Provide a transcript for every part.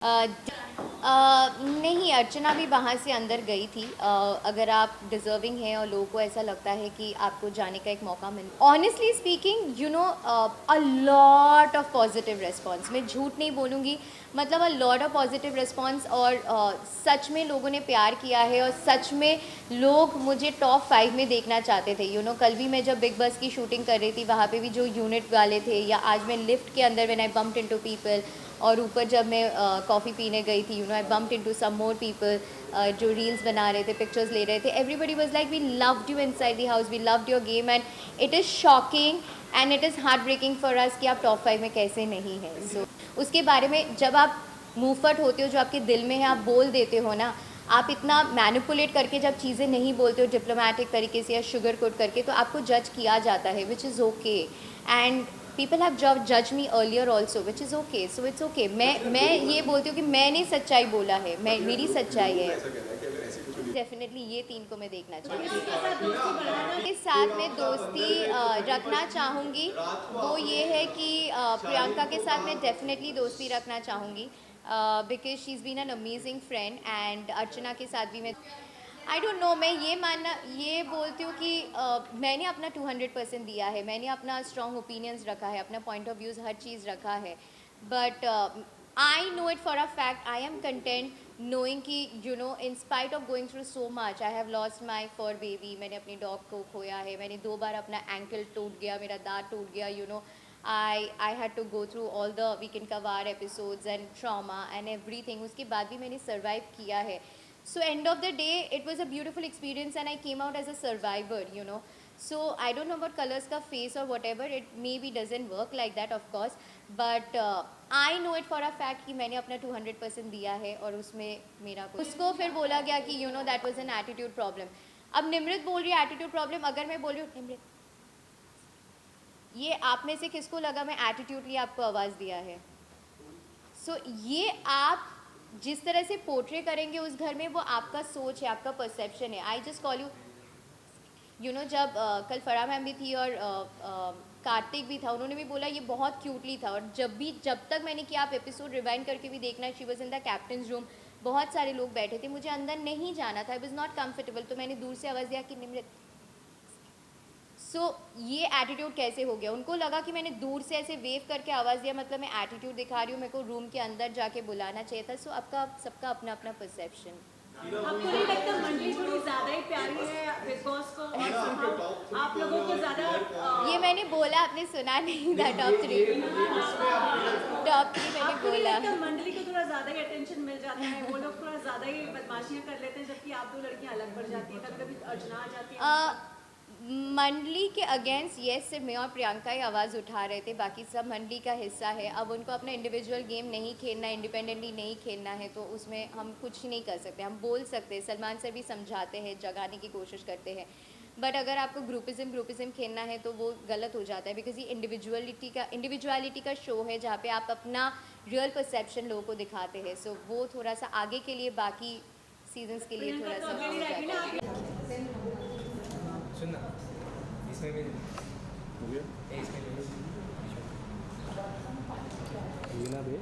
अ, नहीं, अर्चना भी वहाँ से अंदर गई थी। अगर आप डिज़र्विंग हैं और लोगों को ऐसा लगता है कि आपको जाने का एक मौका मिल, honestly speaking, a lot of positive response, मैं झूठ नहीं बोलूँगी, मतलब a lot of positive response. और सच में लोगों ने प्यार किया है और सच में लोग मुझे टॉप 5 में देखना चाहते थे। कल भी मैं जब बिग बस की शूटिंग कर रही थी, वहाँ पे भी जो यूनिट वाले थे, या आज मैं लिफ्ट के अंदर when I bumped into people, और ऊपर जब मैं कॉफ़ी पीने गई थी, I bumped into some more people जो रील्स बना रहे थे, पिक्चर्स ले रहे थे। Everybody was like, we loved you inside the house, we loved your game, and it is shocking and it is heart breaking for us कि आप top 5 में कैसे नहीं हैं। सो उसके बारे में जब आप मूवफट होते हो, जो आपके दिल में है आप बोल देते हो ना, आप इतना मैनिपुलेट करके जब चीज़ें नहीं बोलते हो डिप्लोमेटिक तरीके से या शुगर कोट करके, तो आपको जज किया जाता है, which is okay. And people have जज me earlier also, which is okay. So it's okay. मैं ये बोलती हूँ कि मैंने सच्चाई बोला है, मैं मेरी सच्चाई है। डेफिनेटली ये 3 को मैं देखना चाहूँगी। के साथ में दोस्ती रखना चाहूँगी, वो ये है कि प्रियंका के साथ मैं डेफिनेटली दोस्ती रखना चाहूँगी, because she is been an amazing friend. And Archana के साथ भी मैं, आई डोंट नो, मैं ये बोलती हूँ कि मैंने अपना 200% दिया है, मैंने अपना स्ट्रॉन्ग ओपिनियंस रखा है, अपना पॉइंट ऑफ व्यूज़ हर चीज़ रखा है। But I know it for a fact, I am content knowing कि in spite of going through so much, I have lost my fur baby, मैंने अपनी डॉग को खोया है, मैंने 2 बार अपना एंकल टूट गया, मेरा दांत टूट गया, I had to go through all the weekend का वार episodes and trauma and everything, उसके बाद भी मैंने सर्वाइव किया है। So end of the day, it was a beautiful experience and I came out as a survivor. So I don't know about colors ka face or whatever, it maybe doesn't work like that of course, but I know it for a fact कि मैंने अपना 200% दिया है और उसमें मेरा कुछ, उसको फिर बोला गया कि that was an attitude problem। अब निमृत बोल रही है attitude problem, अगर मैं बोल रही हूँ निमृत, ये आप में से किसको लगा मैं एटीट्यूडली आपको आवाज़ दिया है? सो ये आप जिस तरह से पोर्ट्रे करेंगे उस घर में, वो आपका सोच है, आपका परसेप्शन है। आई जस्ट कॉल यू जब कल फराह मैम भी थी और कार्तिक भी था, उन्होंने भी बोला ये बहुत क्यूटली था। और जब तक मैंने किया, आप एपिसोड रिवाइंड करके भी देखना, she was in the captains room, बहुत सारे लोग बैठे थे, मुझे अंदर नहीं जाना था, आई वॉज नॉट कम्फर्टेबल, तो मैंने दूर से आवाज़ दिया कि निमृत। सो ये एटीट्यूड कैसे हो गया? उनको लगा कि मैंने दूर से ऐसे वेव करके आवाज़ दिया मतलब मैं एटीट्यूड दिखा रही हूँ, मेरे को रूम के अंदर जाके बुलाना चाहिए था। सो आपका सबका अपना अपना परसेप्शन। आपको नहीं लगता मंडली थोड़ी ज़्यादा ही प्यारी है बिग बॉस को, और आप लोगों को ज़्यादा ये मैंने बोला, आपने सुना नहीं था? टॉप 3 मैंने आपको नहीं बोला। लगता मंडली को थोड़ा ज़्यादा ही अटेंशन मिल जाता है, वो लोग थोड़ा ज़्यादा ही बदमाशियाँ कर लेते हैं, जबकि आप 2 लड़कियाँ अलग पड़ जाती हैं, कभी कभी अर्चना आ जाती है। मंडली के अगेंस्ट येस, सिर्फ मैं और प्रियंका ही आवाज़ उठा रहे थे, बाकी सब मंडली का हिस्सा है। अब उनको अपना इंडिविजुअल गेम नहीं खेलना, इंडिपेंडेंटली नहीं खेलना है, तो उसमें हम कुछ नहीं कर सकते। हम बोल सकते हैं, सलमान सर भी समझाते हैं, जगाने की कोशिश करते हैं, बट अगर आपको ग्रुपिज़म खेलना है तो वो गलत हो जाता है, बिकॉज ये इंडिविजुअलिटी का शो है, जहाँ पे आप अपना रियल परसेप्शन लोगों को दिखाते हैं। सो वो थोड़ा सा आगे के लिए, बाकी सीजन्स के लिए थोड़ा सा हो जाता है। सुनना, इसमें भी हो गया, इसमें भी ये ना बे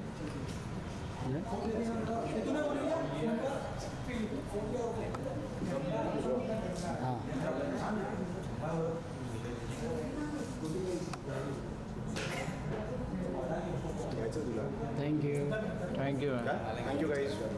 thank you thank you guys.